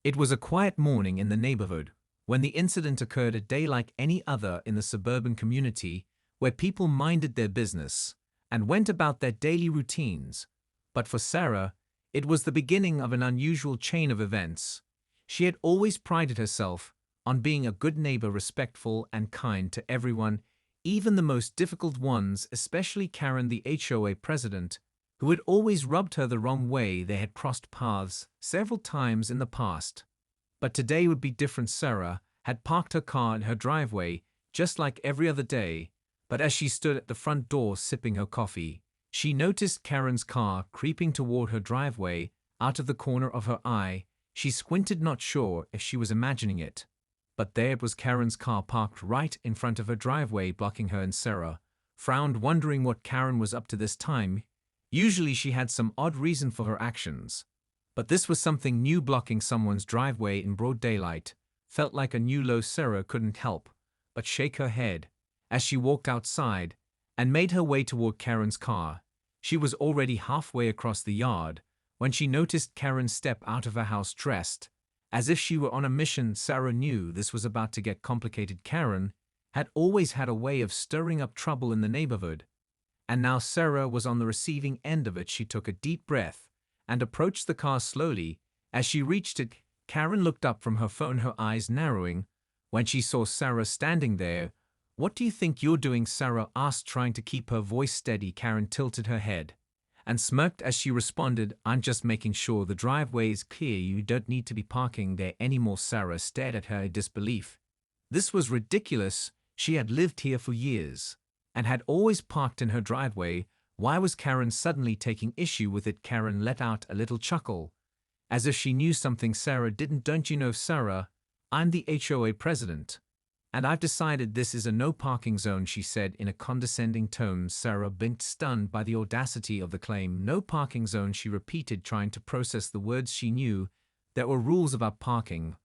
It was a quiet morning in the neighborhood when the incident occurred, a day like any other in the suburban community where people minded their business and went about their daily routines. But for Sarah, it was the beginning of an unusual chain of events. She had always prided herself on being a good neighbor, respectful and kind to everyone, even the most difficult ones, especially Karen, the HOA president, who had always rubbed her the wrong way. They had crossed paths several times in the past. But today would be different. Sarah had parked her car in her driveway, just like every other day, but as she stood at the front door sipping her coffee, she noticed Karen's car creeping toward her driveway. Out of the corner of her eye, she squinted, not sure if she was imagining it. But there it was, Karen's car parked right in front of her driveway, blocking her, and Sarah frowned, wondering what Karen was up to this time. Usually she had some odd reason for her actions, but this was something new. Blocking someone's driveway in broad daylight felt like a new low. Sarah couldn't help but shake her head as she walked outside and made her way toward Karen's car. She was already halfway across the yard when she noticed Karen step out of her house dressed as if she were on a mission. Sarah knew this was about to get complicated. Karen had always had a way of stirring up trouble in the neighborhood, and now Sarah was on the receiving end of it. She took a deep breath and approached the car slowly. As she reached it, Karen looked up from her phone, her eyes narrowing when she saw Sarah standing there. "What do you think you're doing?" Sarah asked, trying to keep her voice steady. Karen tilted her head and smirked as she responded, "I'm just making sure the driveway is clear. You don't need to be parking there anymore." Sarah stared at her in disbelief. This was ridiculous. She had lived here for years and had always parked in her driveway. Why was Karen suddenly taking issue with it? Karen let out a little chuckle, as if she knew something Sarah didn't. "Don't you know, Sarah, I'm the HOA president, and I've decided this is a no parking zone," she said in a condescending tone. Sarah blinked, stunned by the audacity of the claim. "No parking zone," she repeated, trying to process the words. She knew there were rules about parking,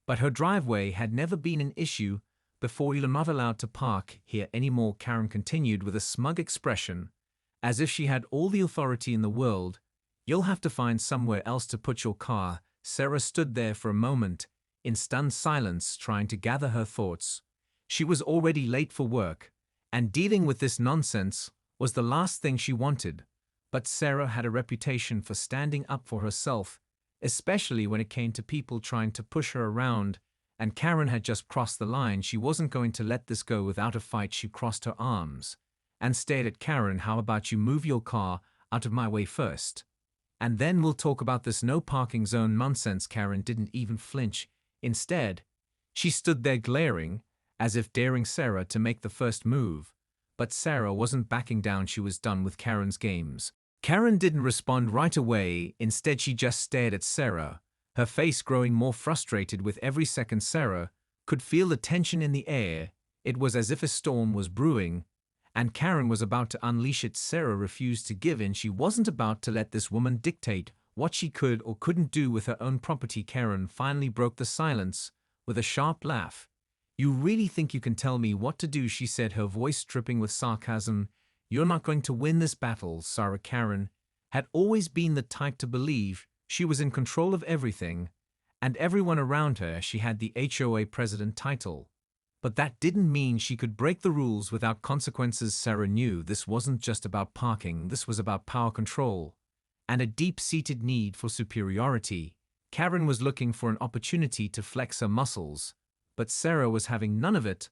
but her driveway had never been an issue before. "You're not allowed to park here anymore," Karen continued with a smug expression, as if she had all the authority in the world. "You'll have to find somewhere else to put your car." Sarah stood there for a moment in stunned silence, trying to gather her thoughts. She was already late for work, and dealing with this nonsense was the last thing she wanted. But Sarah had a reputation for standing up for herself, especially when it came to people trying to push her around, and Karen had just crossed the line. She wasn't going to let this go without a fight. She crossed her arms and stared at Karen. "How about you move your car out of my way first, and then we'll talk about this no parking zone nonsense." Karen didn't even flinch. Instead, she stood there glaring, as if daring Sarah to make the first move. But Sarah wasn't backing down. She was done with Karen's games. Karen didn't respond right away. Instead, she just stared at Sarah, her face growing more frustrated with every second. Sarah could feel the tension in the air. It was as if a storm was brewing, and Karen was about to unleash it. Sarah refused to give in. She wasn't about to let this woman dictate what she could or couldn't do with her own property. Karen finally broke the silence with a sharp laugh. "You really think you can tell me what to do?" she said, her voice dripping with sarcasm. "You're not going to win this battle." Karen had always been the type to believe she was in control of everything and everyone around her. She had the HOA president title, but that didn't mean she could break the rules without consequences. Sarah knew this wasn't just about parking. This was about power, control, and a deep-seated need for superiority. Karen was looking for an opportunity to flex her muscles, but Sarah was having none of it.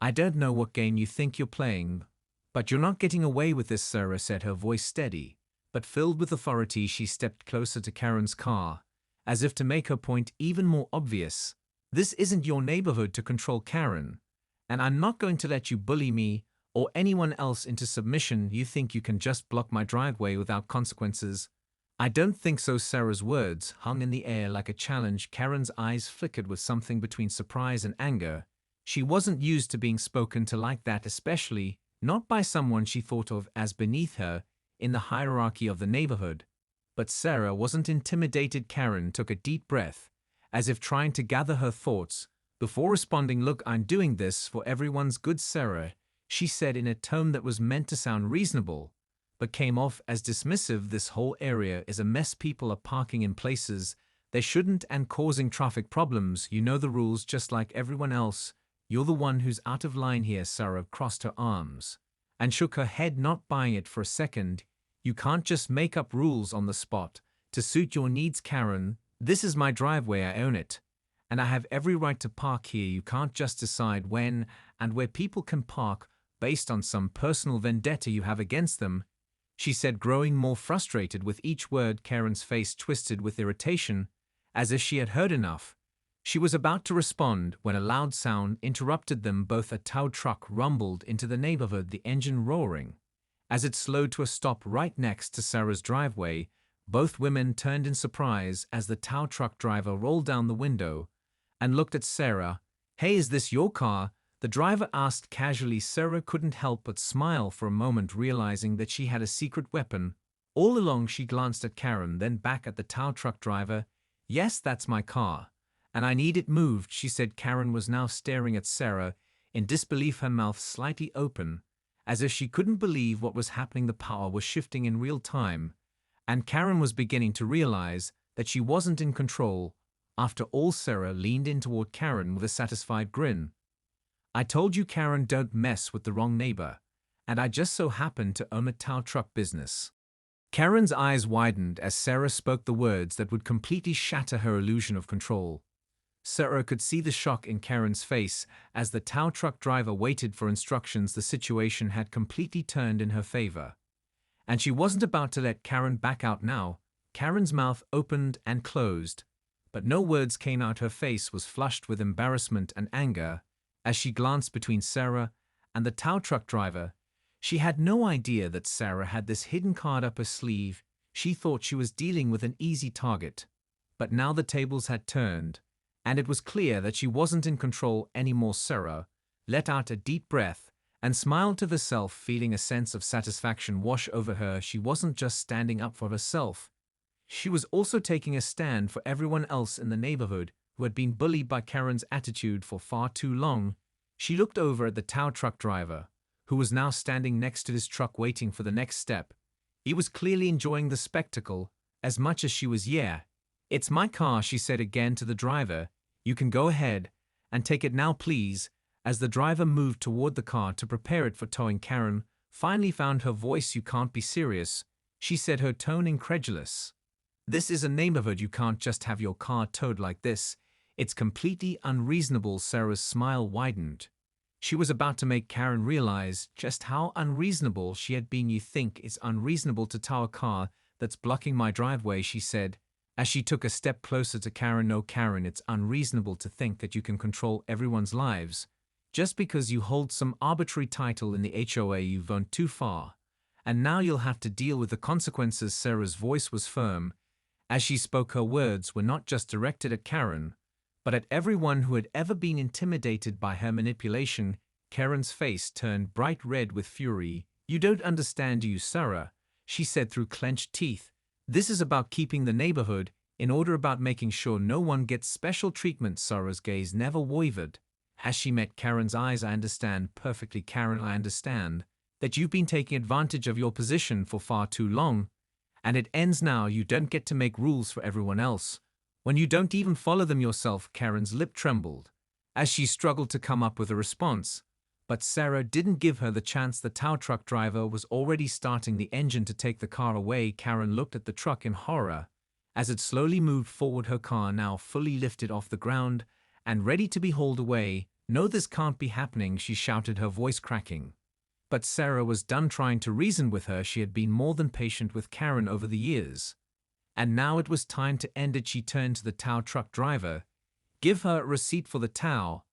"I don't know what game you think you're playing, but you're not getting away with this," Sarah said, her voice steady but filled with authority. She stepped closer to Karen's car, as if to make her point even more obvious. "This isn't your neighborhood to control, Karen, and I'm not going to let you bully me or anyone else into submission. You think you can just block my driveway without consequences?" "I don't think so." Sarah's words hung in the air like a challenge. Karen's eyes flickered with something between surprise and anger. She wasn't used to being spoken to like that, especially not by someone she thought of as beneath her in the hierarchy of the neighborhood. But Sarah wasn't intimidated. Karen took a deep breath, as if trying to gather her thoughts before responding. "Look, I'm doing this for everyone's good, Sarah," she said in a tone that was meant to sound reasonable, but came off as dismissive. "This whole area is a mess. People are parking in places They shouldn't, and causing traffic problems. You know the rules just like everyone else. You're the one who's out of line here." Sarah crossed her arms and shook her head, not buying it for a second. "You can't just make up rules on the spot to suit your needs, Karen. This is my driveway, I own it. And I have every right to park here. You can't just decide when and where people can park based on some personal vendetta you have against them," she said, growing more frustrated with each word. Karen's face twisted with irritation, as if she had heard enough. She was about to respond when a loud sound interrupted them both. A tow truck rumbled into the neighborhood, the engine roaring. As it slowed to a stop right next to Sarah's driveway, both women turned in surprise as the tow truck driver rolled down the window and looked at Sarah. "Hey, is this your car?" the driver asked casually. Sarah couldn't help but smile for a moment, realizing that she had a secret weapon. All along, she glanced at Karen, then back at the tow truck driver. "Yes, that's my car, and I need it moved," she said. Karen was now staring at Sarah in disbelief, her mouth slightly open, as if she couldn't believe what was happening. The power was shifting in real time, and Karen was beginning to realize that she wasn't in control. After all, Sarah leaned in toward Karen with a satisfied grin. "I told you, Karen, don't mess with the wrong neighbor, and I just so happen to own a tow truck business." Karen's eyes widened as Sarah spoke the words that would completely shatter her illusion of control. Sarah could see the shock in Karen's face as the tow truck driver waited for instructions. The situation had completely turned in her favor, and she wasn't about to let Karen back out now. Karen's mouth opened and closed, but no words came out. Her face was flushed with embarrassment and anger as she glanced between Sarah and the tow truck driver. She had no idea that Sarah had this hidden card up her sleeve. She thought she was dealing with an easy target. But now the tables had turned, and it was clear that she wasn't in control anymore. Sarah let out a deep breath and smiled to herself, feeling a sense of satisfaction wash over her. She wasn't just standing up for herself. She was also taking a stand for everyone else in the neighborhood who had been bullied by Karen's attitude for far too long. She looked over at the tow truck driver, who was now standing next to his truck waiting for the next step. He was clearly enjoying the spectacle as much as she was. "Yeah, it's my car," she said again to the driver. "You can go ahead and take it now, please." As the driver moved toward the car to prepare it for towing, Karen finally found her voice. "You can't be serious," she said, her tone incredulous. "This is a neighborhood. You can't just have your car towed like this. It's completely unreasonable." Sarah's smile widened. She was about to make Karen realize just how unreasonable she had been. "You think it's unreasonable to tow a car that's blocking my driveway?" she said, as she took a step closer to Karen. "No, Karen, it's unreasonable to think that you can control everyone's lives just because you hold some arbitrary title in the HOA. You've gone too far, and now you'll have to deal with the consequences." Sarah's voice was firm as she spoke. Her words were not just directed at Karen, but at everyone who had ever been intimidated by her manipulation. Karen's face turned bright red with fury. "You don't understand, do you, Sarah?" she said through clenched teeth. "This is about keeping the neighborhood in order, about making sure no one gets special treatment." Sarah's gaze never wavered as she met Karen's eyes. "I understand perfectly, Karen. I understand that you've been taking advantage of your position for far too long, and it ends now. You don't get to make rules for everyone else when you don't even follow them yourself." Karen's lip trembled as she struggled to come up with a response, but Sarah didn't give her the chance. The tow truck driver was already starting the engine to take the car away. Karen looked at the truck in horror as it slowly moved forward, her car now fully lifted off the ground and ready to be hauled away. "No, this can't be happening," she shouted, her voice cracking. But Sarah was done trying to reason with her. She had been more than patient with Karen over the years, and now it was time to end it. She turned to the tow truck driver. "Give her a receipt for the tow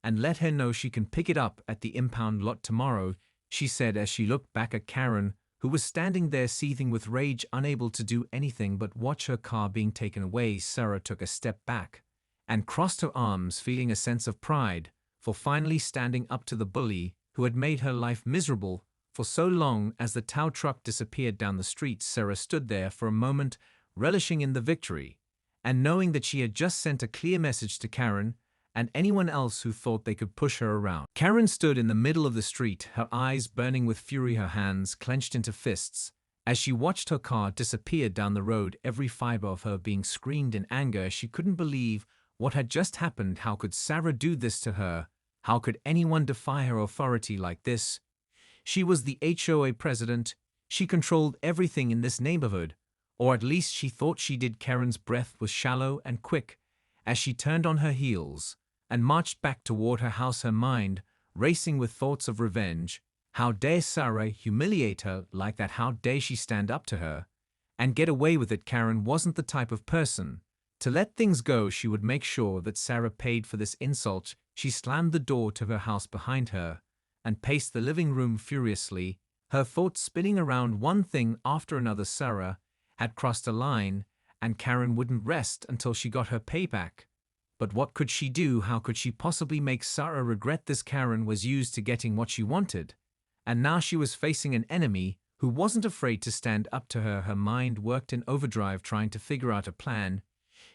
and let her know she can pick it up at the impound lot tomorrow," she said as she looked back at Karen, who was standing there seething with rage, unable to do anything but watch her car being taken away. Sarah took a step back and crossed her arms, feeling a sense of pride for finally standing up to the bully who had made her life miserable for so long. As the tow truck disappeared down the street, Sarah stood there for a moment, relishing in the victory, and knowing that she had just sent a clear message to Karen and anyone else who thought they could push her around. Karen stood in the middle of the street, her eyes burning with fury, her hands clenched into fists, As she watched her car disappear down the road, every fiber of her being screamed in anger. She couldn't believe what had just happened. How could Sarah do this to her? How could anyone defy her authority like this? She was the HOA president. She controlled everything in this neighborhood. Or at least she thought she did. Karen's breath was shallow and quick as she turned on her heels and marched back toward her house, her mind racing with thoughts of revenge. How dare Sarah humiliate her like that? How dare she stand up to her and get away with it? Karen wasn't the type of person to let things go. She would make sure that Sarah paid for this insult. She slammed the door to her house behind her and paced the living room furiously, her thoughts spinning around one thing after another. Sarah had crossed a line, and Karen wouldn't rest until she got her payback. But what could she do? How could she possibly make Sarah regret this? Karen was used to getting what she wanted, and now she was facing an enemy who wasn't afraid to stand up to her. Her mind worked in overdrive, trying to figure out a plan.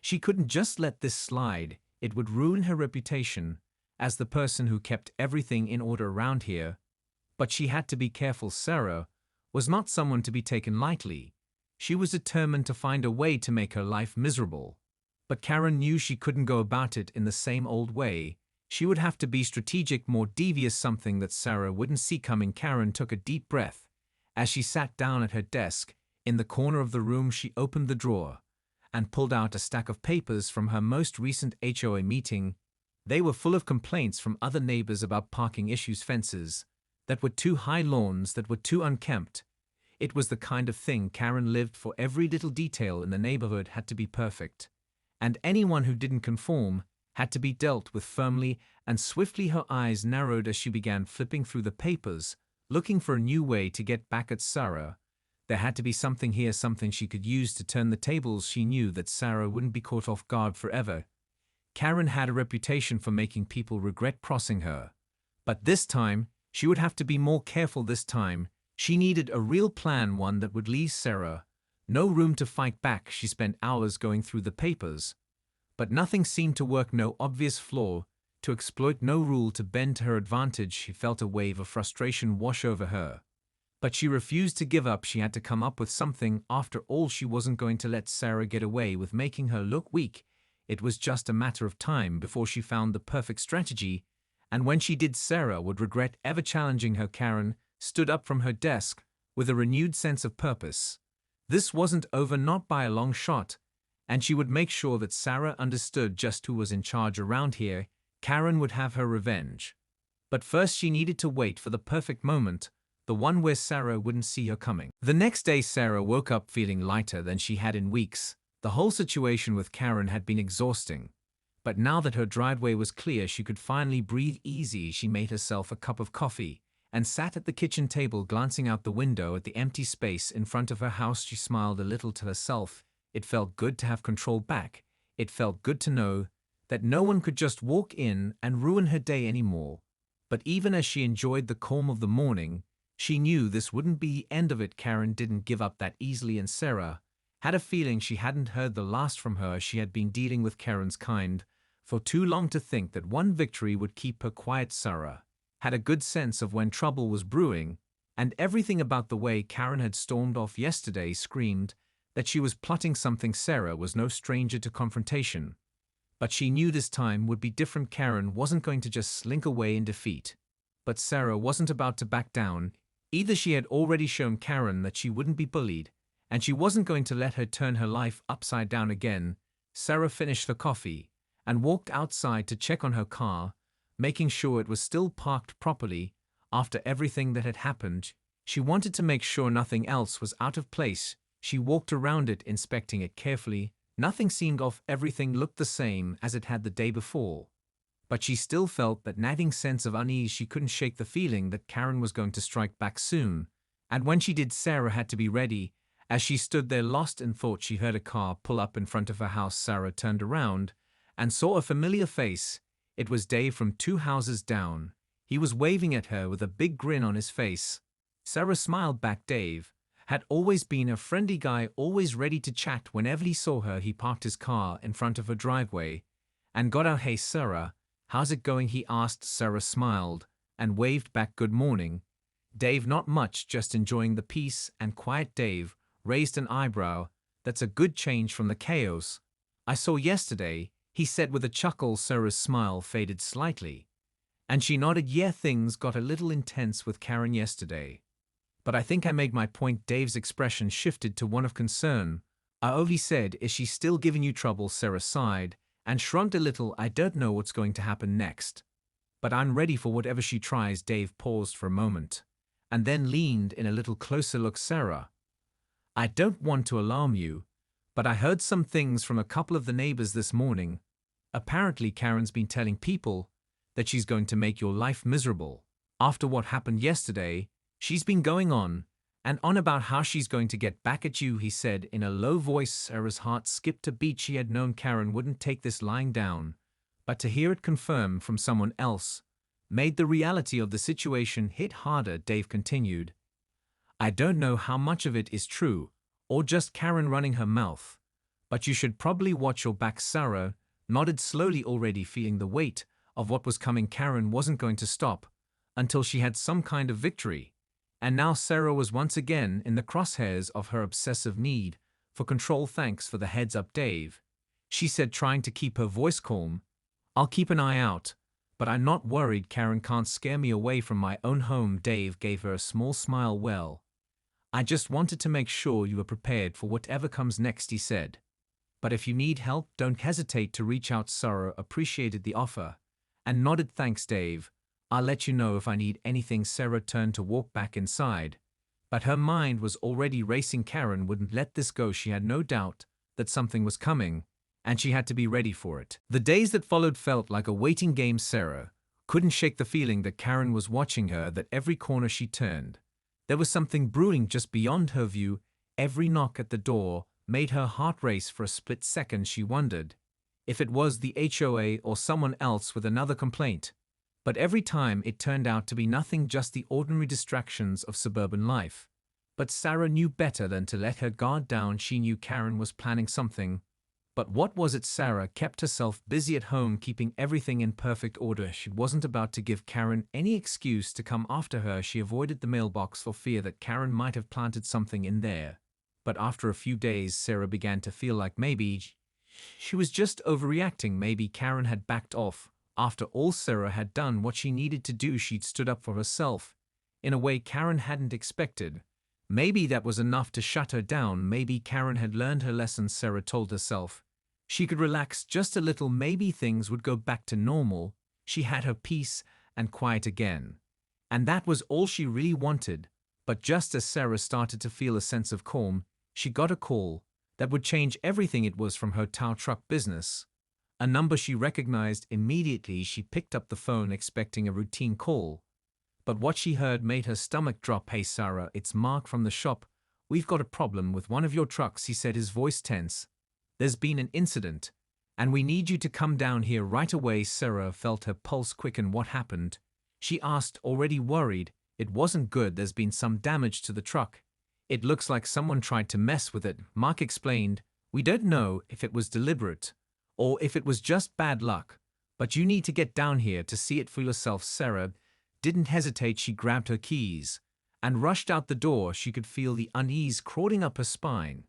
She couldn't just let this slide. It would ruin her reputation as the person who kept everything in order around here. But she had to be careful. Sarah was not someone to be taken lightly. She was determined to find a way to make her life miserable. But Karen knew she couldn't go about it in the same old way. She would have to be strategic, more devious, something that Sarah wouldn't see coming. Karen took a deep breath. As she sat down at her desk in the corner of the room, she opened the drawer and pulled out a stack of papers from her most recent HOA meeting. They were full of complaints from other neighbors about parking issues, fences that were too high, lawns that were too unkempt. It was the kind of thing Karen lived for. Every little detail in the neighborhood had to be perfect, and anyone who didn't conform had to be dealt with firmly and swiftly. Her eyes narrowed as she began flipping through the papers, looking for a new way to get back at Sarah. There had to be something here, something she could use to turn the tables. She knew that Sarah wouldn't be caught off guard forever. Karen had a reputation for making people regret crossing her. But this time, she would have to be more careful. This time, she needed a real plan, one that would leave Sarah no room to fight back. She spent hours going through the papers, but nothing seemed to work. No obvious flaw to exploit, no rule to bend to her advantage. She felt a wave of frustration wash over her. But she refused to give up. She had to come up with something. After all, she wasn't going to let Sarah get away with making her look weak. It was just a matter of time before she found the perfect strategy, and when she did, Sarah would regret ever challenging her. Karen stood up from her desk with a renewed sense of purpose. This wasn't over, not by a long shot, and she would make sure that Sarah understood just who was in charge around here. Karen would have her revenge. But first she needed to wait for the perfect moment, the one where Sarah wouldn't see her coming. The next day, Sarah woke up feeling lighter than she had in weeks. The whole situation with Karen had been exhausting, but now that her driveway was clear, she could finally breathe easy. She made herself a cup of coffee and sat at the kitchen table, glancing out the window at the empty space in front of her house. She smiled a little to herself. It felt good to have control back. It felt good to know that no one could just walk in and ruin her day anymore. But even as she enjoyed the calm of the morning, she knew this wouldn't be the end of it. Karen didn't give up that easily, and Sarah had a feeling she hadn't heard the last from her. She had been dealing with Karen's kind for too long to think that one victory would keep her quiet. Sarah had a good sense of when trouble was brewing, and everything about the way Karen had stormed off yesterday screamed that she was plotting something. Sarah was no stranger to confrontation, but she knew this time would be different. Karen wasn't going to just slink away in defeat. But Sarah wasn't about to back down either. She had already shown Karen that she wouldn't be bullied, and she wasn't going to let her turn her life upside down again. Sarah finished the coffee and walked outside to check on her car, making sure it was still parked properly. After everything that had happened, she wanted to make sure nothing else was out of place. She walked around it, inspecting it carefully. Nothing seemed off. Everything looked the same as it had the day before. But she still felt that nagging sense of unease. She couldn't shake the feeling that Karen was going to strike back soon. And when she did, Sarah had to be ready. As she stood there lost in thought, she heard a car pull up in front of her house. Sarah turned around and saw a familiar face. It was Dave from 2 houses down. He was waving at her with a big grin on his face. Sarah smiled back. Dave had always been a friendly guy, always ready to chat. Whenever he saw her, he parked his car in front of her driveway and got out. "Hey Sarah, how's it going?" he asked. Sarah smiled and waved back. "Good morning, Dave, not much, just enjoying the peace and quiet. Dave raised an eyebrow. That's a good change from the chaos I saw yesterday, he said with a chuckle. Sarah's smile faded slightly, and she nodded. Yeah, things got a little intense with Karen yesterday. But I think I made my point. Dave's expression shifted to one of concern. He said, is she still giving you trouble? Sarah sighed and shrugged a little. I don't know what's going to happen next, but I'm ready for whatever she tries. Dave paused for a moment, and then leaned in a little closer. Look, Sarah, I don't want to alarm you, but I heard some things from a couple of the neighbors this morning. Apparently Karen's been telling people that she's going to make your life miserable. After what happened yesterday, she's been going on and on about how she's going to get back at you, he said in a low voice. Sarah's heart skipped a beat. She had known Karen wouldn't take this lying down, but to hear it confirmed from someone else made the reality of the situation hit harder. Dave continued, I don't know how much of it is true or just Karen running her mouth, but you should probably watch your back. Sarah nodded slowly, already feeling the weight of what was coming. Karen wasn't going to stop until she had some kind of victory, and now Sarah was once again in the crosshairs of her obsessive need for control. Thanks for the heads up, Dave, she said, trying to keep her voice calm. I'll keep an eye out, but I'm not worried. Karen can't scare me away from my own home. Dave gave her a small smile. Well, I just wanted to make sure you were prepared for whatever comes next, he said. But if you need help, don't hesitate to reach out. Sarah appreciated the offer and nodded. Thanks, Dave. I'll let you know if I need anything. Sarah turned to walk back inside, but her mind was already racing. Karen wouldn't let this go. She had no doubt that something was coming, and she had to be ready for it. The days that followed felt like a waiting game. Sarah couldn't shake the feeling that Karen was watching her, that every corner she turned, there was something brewing just beyond her view. Every knock at the door made her heart race. For a split second she wondered if it was the HOA or someone else with another complaint. But every time it turned out to be nothing, just the ordinary distractions of suburban life. But Sarah knew better than to let her guard down. She knew Karen was planning something. But what was it? Sarah kept herself busy at home, keeping everything in perfect order. She wasn't about to give Karen any excuse to come after her. She avoided the mailbox for fear that Karen might have planted something in there. But after a few days, Sarah began to feel like maybe she was just overreacting. Maybe Karen had backed off. After all, Sarah had done what she needed to do. She'd stood up for herself in a way Karen hadn't expected. Maybe that was enough to shut her down. Maybe Karen had learned her lesson. Sarah told herself she could relax just a little. Maybe things would go back to normal. She had her peace and quiet again, and that was all she really wanted. But just as Sarah started to feel a sense of calm, she got a call that would change everything. It was from her tow truck business, a number she recognized immediately. She picked up the phone expecting a routine call, but what she heard made her stomach drop. Hey Sarah, it's Mark from the shop. We've got a problem with one of your trucks, he said, his voice tense. There's been an incident, and we need you to come down here right away. Sarah felt her pulse quicken. What happened? She asked, already worried. It wasn't good. There's been some damage to the truck. It looks like someone tried to mess with it, Mark explained. We don't know if it was deliberate or if it was just bad luck, but you need to get down here to see it for yourself. Sarah didn't hesitate. She grabbed her keys and rushed out the door. She could feel the unease crawling up her spine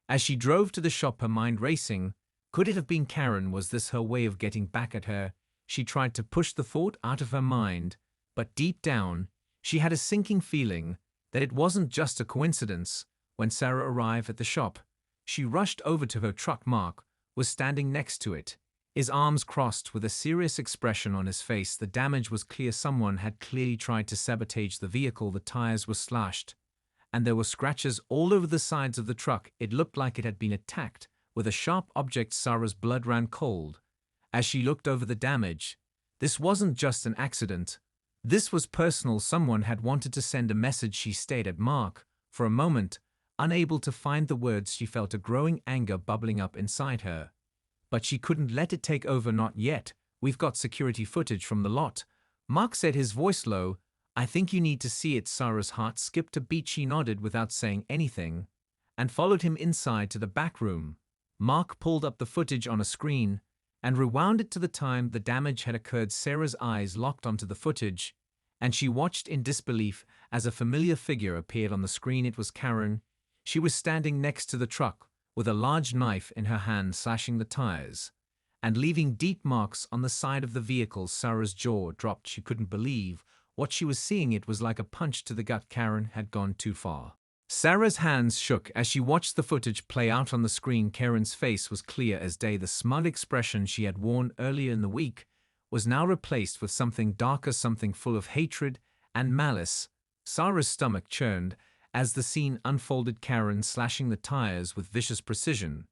as she drove to the shop, her mind racing. Could it have been Karen? Was this her way of getting back at her? She tried to push the thought out of her mind, but deep down, she had a sinking feeling that it wasn't just a coincidence. When Sarah arrived at the shop, she rushed over to her truck. Mark was standing next to it, his arms crossed with a serious expression on his face. The damage was clear. Someone had clearly tried to sabotage the vehicle. The tires were slashed, and there were scratches all over the sides of the truck. It looked like it had been attacked with a sharp object. Sarah's blood ran cold as she looked over the damage. This wasn't just an accident. This was personal. Someone had wanted to send a message. She stared at Mark for a moment, unable to find the words. She felt a growing anger bubbling up inside her, but she couldn't let it take over. Not yet. We've got security footage from the lot, Mark said, his voice low. I think you need to see it. Sarah's heart skipped a beat. She nodded without saying anything and followed him inside to the back room. Mark pulled up the footage on a screen and rewound it to the time the damage had occurred. Sarah's eyes locked onto the footage, and she watched in disbelief as a familiar figure appeared on the screen. It was Karen. She was standing next to the truck, with a large knife in her hand slashing the tires, and leaving deep marks on the side of the vehicle. Sarah's jaw dropped. She couldn't believe what she was seeing. It was like a punch to the gut. Karen had gone too far. Sarah's hands shook as she watched the footage play out on the screen. Karen's face was clear as day. The smug expression she had worn earlier in the week was now replaced with something darker, something full of hatred and malice. Sarah's stomach churned as the scene unfolded. Karen slashing the tires with vicious precision.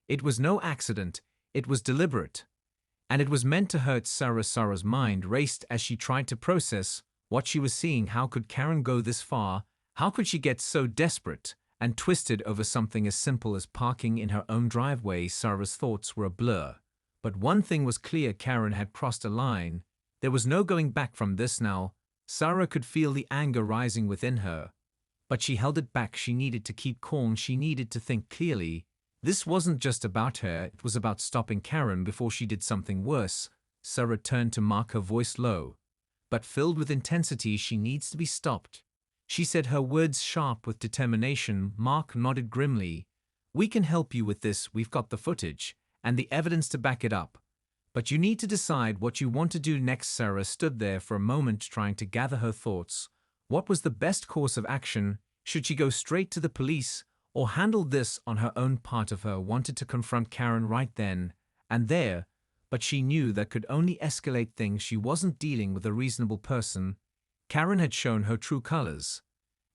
It was no accident, it was deliberate. And it was meant to hurt Sarah. Sarah's mind raced as she tried to process what she was seeing. How could Karen go this far? How could she get so desperate and twisted over something as simple as parking in her own driveway? Sarah's thoughts were a blur. But one thing was clear: Karen had crossed a line. There was no going back from this now. Sarah could feel the anger rising within her. But she held it back. She needed to keep calm. She needed to think clearly. This wasn't just about her, it was about stopping Karen before she did something worse. Sarah turned to Mark, her voice low, but filled with intensity. She needs to be stopped, she said, her words sharp with determination. Mark nodded grimly. We can help you with this. We've got the footage and the evidence to back it up. But you need to decide what you want to do next. Sarah stood there for a moment, trying to gather her thoughts. What was the best course of action? Should she go straight to the police or handle this on her own? Part of her wanted to confront Karen right then and there, but she knew that could only escalate things. She wasn't dealing with a reasonable person. Karen had shown her true colors,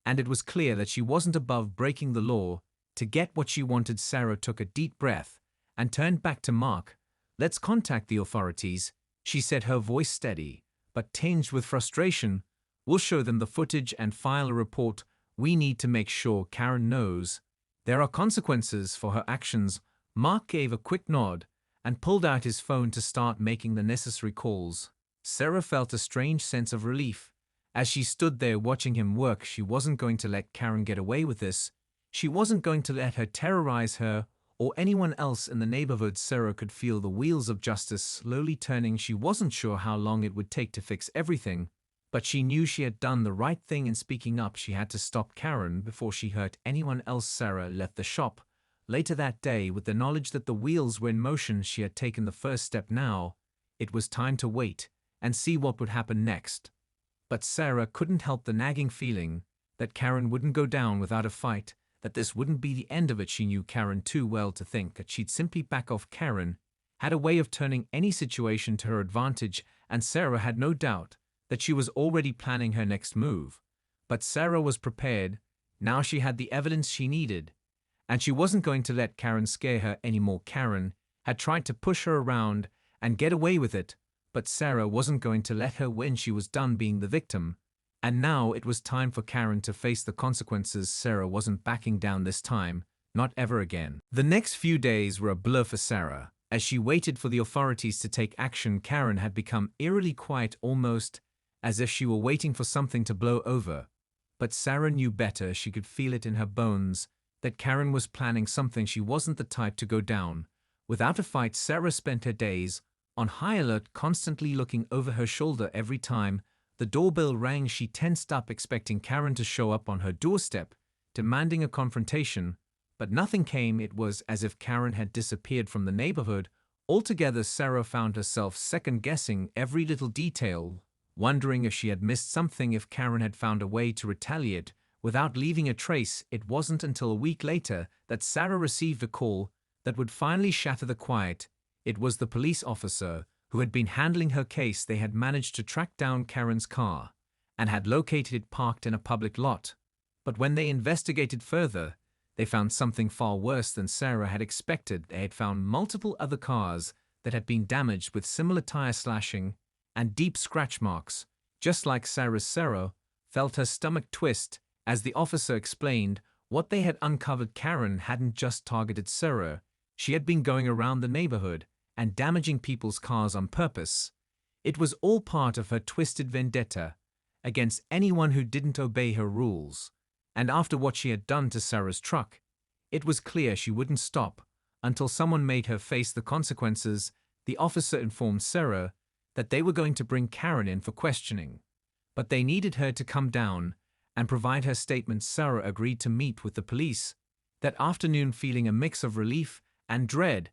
and it was clear that she wasn't above breaking the law to get what she wanted. Sarah took a deep breath and turned back to Mark. Let's contact the authorities, she said, her voice steady but tinged with frustration. We'll show them the footage and file a report. We need to make sure Karen knows there are consequences for her actions. Mark gave a quick nod and pulled out his phone to start making the necessary calls. Sarah felt a strange sense of relief as she stood there watching him work. She wasn't going to let Karen get away with this. She wasn't going to let her terrorize her or anyone else in the neighborhood. Sarah could feel the wheels of justice slowly turning. She wasn't sure how long it would take to fix everything, but she knew she had done the right thing in speaking up. She had to stop Karen before she hurt anyone else. Sarah left the shop later that day with the knowledge that the wheels were in motion. She had taken the first step. Now it was time to wait and see what would happen next. But Sarah couldn't help the nagging feeling that Karen wouldn't go down without a fight, that this wouldn't be the end of it. She knew Karen too well to think that she'd simply back off. Karen had a way of turning any situation to her advantage, and Sarah had no doubt that she was already planning her next move. But Sarah was prepared. Now she had the evidence she needed, and she wasn't going to let Karen scare her anymore. Karen had tried to push her around and get away with it, but Sarah wasn't going to let her win. She was done being the victim, and now it was time for Karen to face the consequences. Sarah wasn't backing down this time, not ever again. The next few days were a blur for Sarah. As she waited for the authorities to take action, Karen had become eerily quiet, almost as if she were waiting for something to blow over. But Sarah knew better. She could feel it in her bones that Karen was planning something. She wasn't the type to go down without a fight. Sarah spent her days on high alert, constantly looking over her shoulder. Every time the doorbell rang, she tensed up, expecting Karen to show up on her doorstep, demanding a confrontation. But nothing came. It was as if Karen had disappeared from the neighborhood altogether. Sarah found herself second-guessing every little detail, wondering if she had missed something, if Karen had found a way to retaliate without leaving a trace. It wasn't until a week later that Sarah received a call that would finally shatter the quiet. It was the police officer who had been handling her case. They had managed to track down Karen's car and had located it parked in a public lot. But when they investigated further, they found something far worse than Sarah had expected. They had found multiple other cars that had been damaged with similar tire slashing and deep scratch marks, just like Sarah's. Sarah felt her stomach twist as the officer explained what they had uncovered. Karen hadn't just targeted Sarah. She had been going around the neighborhood and damaging people's cars on purpose. It was all part of her twisted vendetta against anyone who didn't obey her rules. And after what she had done to Sarah's truck, it was clear she wouldn't stop until someone made her face the consequences. The officer informed Sarah that they were going to bring Karen in for questioning, but they needed her to come down and provide her statement. Sarah agreed to meet with the police that afternoon, feeling a mix of relief and dread,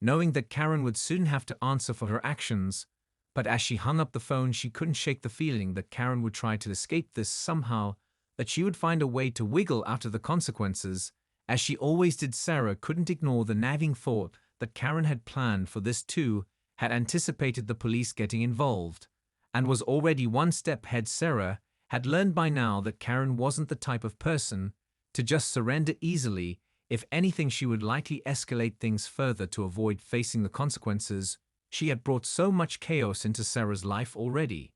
knowing that Karen would soon have to answer for her actions. But as she hung up the phone, she couldn't shake the feeling that Karen would try to escape this somehow, that she would find a way to wiggle out of the consequences, as she always did. Sarah couldn't ignore the nagging thought that Karen had planned for this too, had anticipated the police getting involved, and was already one step ahead. Sarah had learned by now that Karen wasn't the type of person to just surrender easily. If anything, she would likely escalate things further to avoid facing the consequences. She had brought so much chaos into Sarah's life already,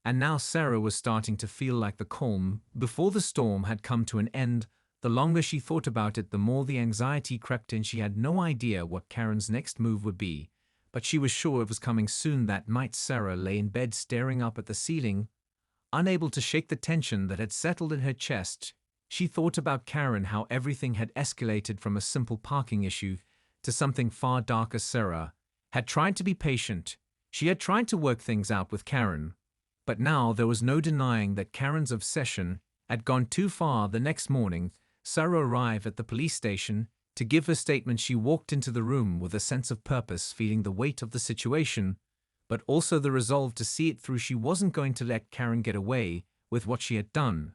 and now Sarah was starting to feel like the calm before the storm had come to an end. The longer she thought about it, the more the anxiety crept in. She had no idea what Karen's next move would be, but she was sure it was coming soon. That night, Sarah lay in bed staring up at the ceiling, unable to shake the tension that had settled in her chest. She thought about Karen, how everything had escalated from a simple parking issue to something far darker. Sarah had tried to be patient. She had tried to work things out with Karen. But now there was no denying that Karen's obsession had gone too far. The next morning, Sarah arrived at the police station to give her statement. She walked into the room with a sense of purpose, feeling the weight of the situation, but also the resolve to see it through. She wasn't going to let Karen get away with what she had done.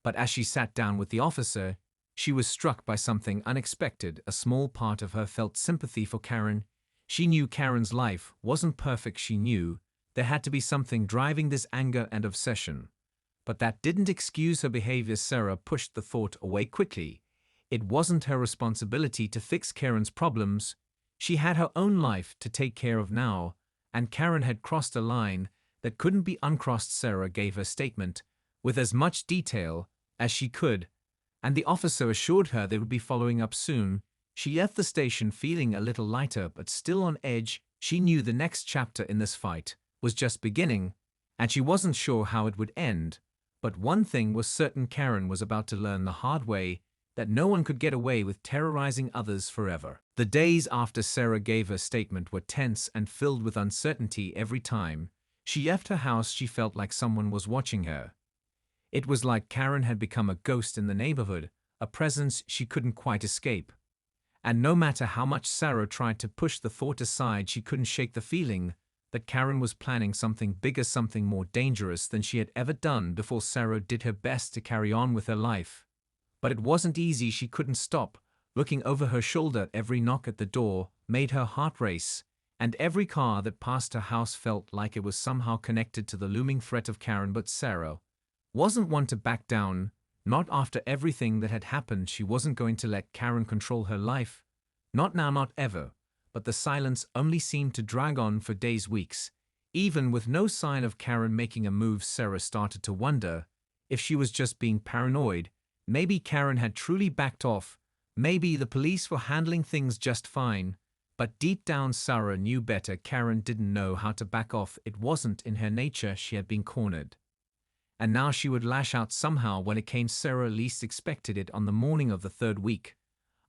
But as she sat down with the officer, she was struck by something unexpected. A small part of her felt sympathy for Karen. She knew Karen's life wasn't perfect. She knew there had to be something driving this anger and obsession. But that didn't excuse her behavior. Sarah pushed the thought away quickly. It wasn't her responsibility to fix Karen's problems. She had her own life to take care of now, and Karen had crossed a line that couldn't be uncrossed. Sarah gave her statement with as much detail as she could, and the officer assured her they would be following up soon. She left the station feeling a little lighter but still on edge. She knew the next chapter in this fight was just beginning, and she wasn't sure how it would end. But one thing was certain: Karen was about to learn the hard way that no one could get away with terrorizing others forever. The days after Sarah gave her statement were tense and filled with uncertainty. Every time she left her house, she felt like someone was watching her. It was like Karen had become a ghost in the neighborhood, a presence she couldn't quite escape. And no matter how much Sarah tried to push the thought aside, she couldn't shake the feeling that Karen was planning something bigger, something more dangerous than she had ever done before. Sarah did her best to carry on with her life, but it wasn't easy. She couldn't stop looking over her shoulder. Every knock at the door made her heart race, and every car that passed her house felt like it was somehow connected to the looming threat of Karen. But Sarah wasn't one to back down. Not after everything that had happened. She wasn't going to let Karen control her life. Not now, not ever. But the silence only seemed to drag on for days, weeks. Even with no sign of Karen making a move, Sarah started to wonder if she was just being paranoid. Maybe Karen had truly backed off. Maybe the police were handling things just fine. But deep down, Sarah knew better. Karen didn't know how to back off. It wasn't in her nature. She had been cornered, and now she would lash out somehow when it came. Sarah least expected it. On the morning of the third week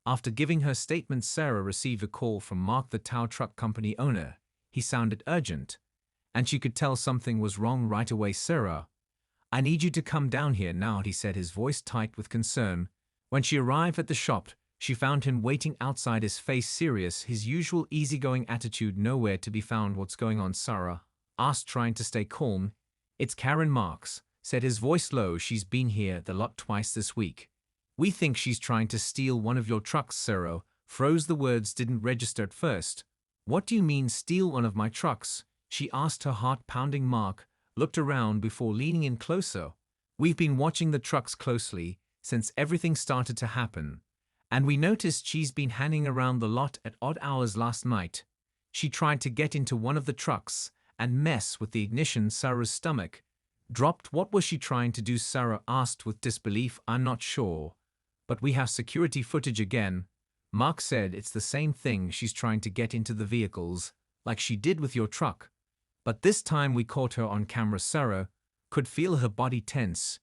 after giving her statement, Sarah received a call from Mark, the tow truck company owner. He sounded urgent, and she could tell something was wrong right away. "Sarah, I need you to come down here now," he said, his voice tight with concern. When she arrived at the shop, she found him waiting outside, his face serious, his usual easygoing attitude nowhere to be found. "What's going on?" Sarah asked, trying to stay calm. "It's Karen," Marks said, his voice low. "She's been here the lot twice this week. We think she's trying to steal one of your trucks." Sarah froze. The words didn't register at first. "What do you mean, steal one of my trucks?" she asked, her heart pounding. Mark looked around before leaning in closer. "We've been watching the trucks closely since everything started to happen, and we noticed she's been hanging around the lot at odd hours. Last night, she tried to get into one of the trucks and mess with the ignition." Sarah's stomach dropped. "What was she trying to do?" Sarah asked with disbelief. "I'm not sure, but we have security footage again." Mark said, "It's the same thing. She's trying to get into the vehicles, like she did with your truck. But this time we caught her on camera." Sarah could feel her body tense.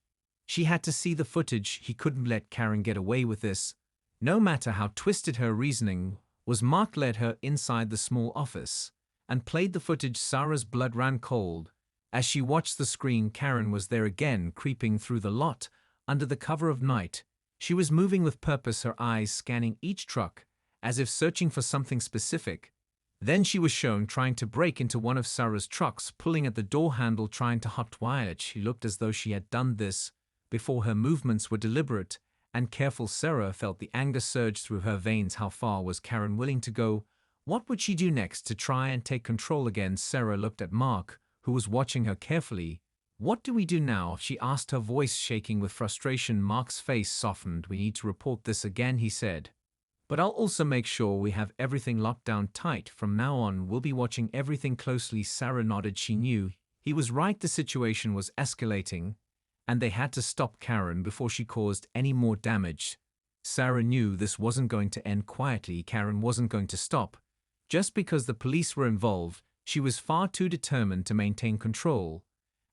She had to see the footage. He couldn't let Karen get away with this, no matter how twisted her reasoning was. Mark led her inside the small office and played the footage. Sarah's blood ran cold As she watched the screen, Karen was there again, creeping through the lot, under the cover of night. She was moving with purpose, her eyes scanning each truck, as if searching for something specific. Then she was shown trying to break into one of Sarah's trucks, pulling at the door handle, trying to hotwire it. She looked as though she had done this before. Her movements were deliberate and careful. Sarah felt the anger surge through her veins. How far was Karen willing to go? What would she do next to try and take control again? Sarah looked at Mark, who was watching her carefully. "What do we do now?" she asked, her voice shaking with frustration. Mark's face softened. "We need to report this again," he said. "But I'll also make sure we have everything locked down tight. From now on, we'll be watching everything closely." Sarah nodded. She knew he was right. The situation was escalating, and they had to stop Karen before she caused any more damage. Sarah knew this wasn't going to end quietly. Karen wasn't going to stop. Just because the police were involved, she was far too determined to maintain control.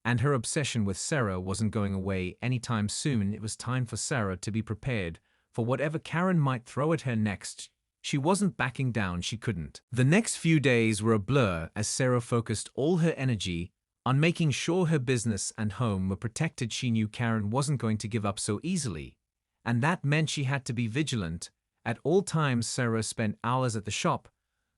And her obsession with Sarah wasn't going away anytime soon. It was time for Sarah to be prepared for whatever Karen might throw at her next. She wasn't backing down. She couldn't. The next few days were a blur as Sarah focused all her energy on making sure her business and home were protected. She knew Karen wasn't going to give up so easily, and that meant she had to be vigilant at all times. Sarah spent hours at the shop,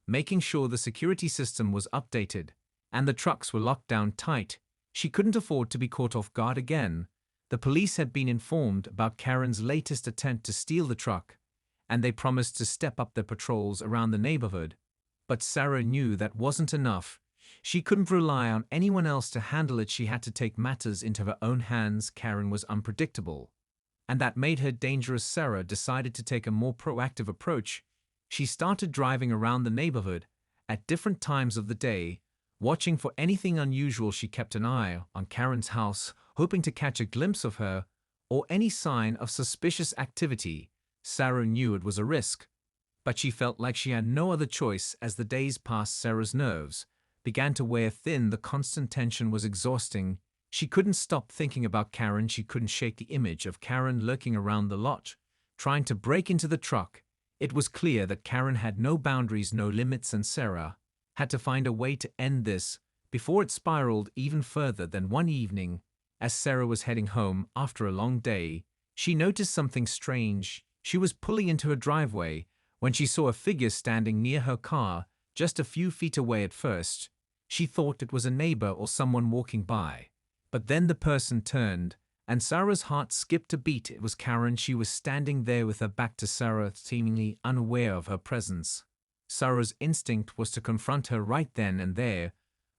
making sure the security system was updated and the trucks were locked down tight. She couldn't afford to be caught off guard again. The police had been informed about Karen's latest attempt to steal the truck, and they promised to step up their patrols around the neighborhood. But Sarah knew that wasn't enough. She couldn't rely on anyone else to handle it. She had to take matters into her own hands. Karen was unpredictable, and that made her dangerous. Sarah decided to take a more proactive approach. She started driving around the neighborhood at different times of the day, watching for anything unusual. She kept an eye on Karen's house, hoping to catch a glimpse of her or any sign of suspicious activity. Sarah knew it was a risk, but she felt like she had no other choice. As the days passed, Sarah's nerves began to wear thin. The constant tension was exhausting. She couldn't stop thinking about Karen. She couldn't shake the image of Karen lurking around the lot, trying to break into the truck. It was clear that Karen had no boundaries, no limits, and Sarah had to find a way to end this before it spiraled even further. Then one evening, as Sarah was heading home after a long day, she noticed something strange. She was pulling into her driveway when she saw a figure standing near her car, just a few feet away. At first, she thought it was a neighbor or someone walking by. But then the person turned, and Sarah's heart skipped a beat. It was Karen. She was standing there with her back to Sarah, seemingly unaware of her presence. Sarah's instinct was to confront her right then and there,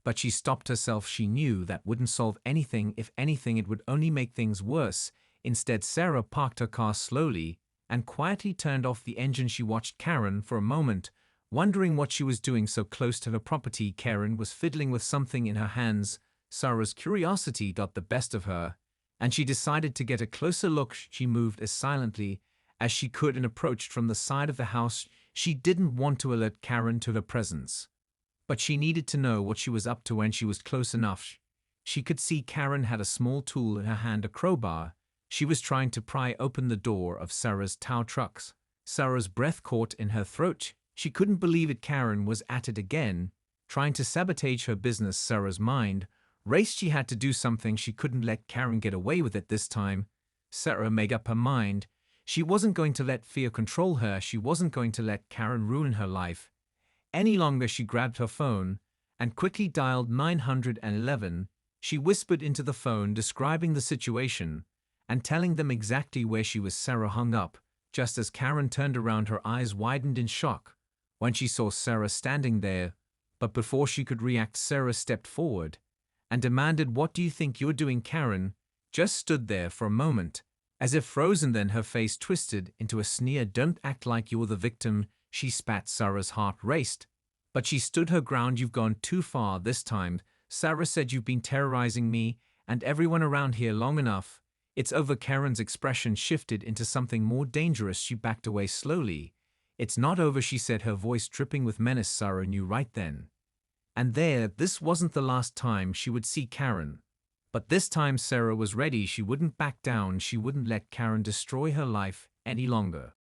but she stopped herself. She knew that wouldn't solve anything. If anything, it would only make things worse. Instead, Sarah parked her car slowly and quietly turned off the engine. She watched Karen for a moment, wondering what she was doing so close to her property. Karen was fiddling with something in her hands. Sarah's curiosity got the best of her, and she decided to get a closer look. She moved as silently as she could and approached from the side of the house. She didn't want to alert Karen to her presence, but she needed to know what she was up to. When she was close enough, she could see Karen had a small tool in her hand, a crowbar. She was trying to pry open the door of Sarah's tow trucks. Sarah's breath caught in her throat. She couldn't believe it. Karen was at it again, trying to sabotage her business. Sarah's mind raced. She had to do something. She couldn't let Karen get away with it this time. Sarah made up her mind. She wasn't going to let fear control her. She wasn't going to let Karen ruin her life any longer. She grabbed her phone and quickly dialed 911. She whispered into the phone, describing the situation and telling them exactly where she was. Sarah hung up just as Karen turned around. Her eyes widened in shock when she saw Sarah standing there. But before she could react, Sarah stepped forward and demanded, "What do you think you're doing?" Karen just stood there for a moment, as if frozen. Then her face twisted into a sneer. "Don't act like you're the victim," she spat. Sarah's heart raced, but she stood her ground. "You've gone too far this time," Sarah said. "You've been terrorizing me and everyone around here long enough. It's over." Karen's expression shifted into something more dangerous. She backed away slowly. "It's not over," she said, her voice dripping with menace. Sarah knew right then and there this wasn't the last time she would see Karen. But this time Sarah was ready. She wouldn't back down. She wouldn't let Karen destroy her life any longer.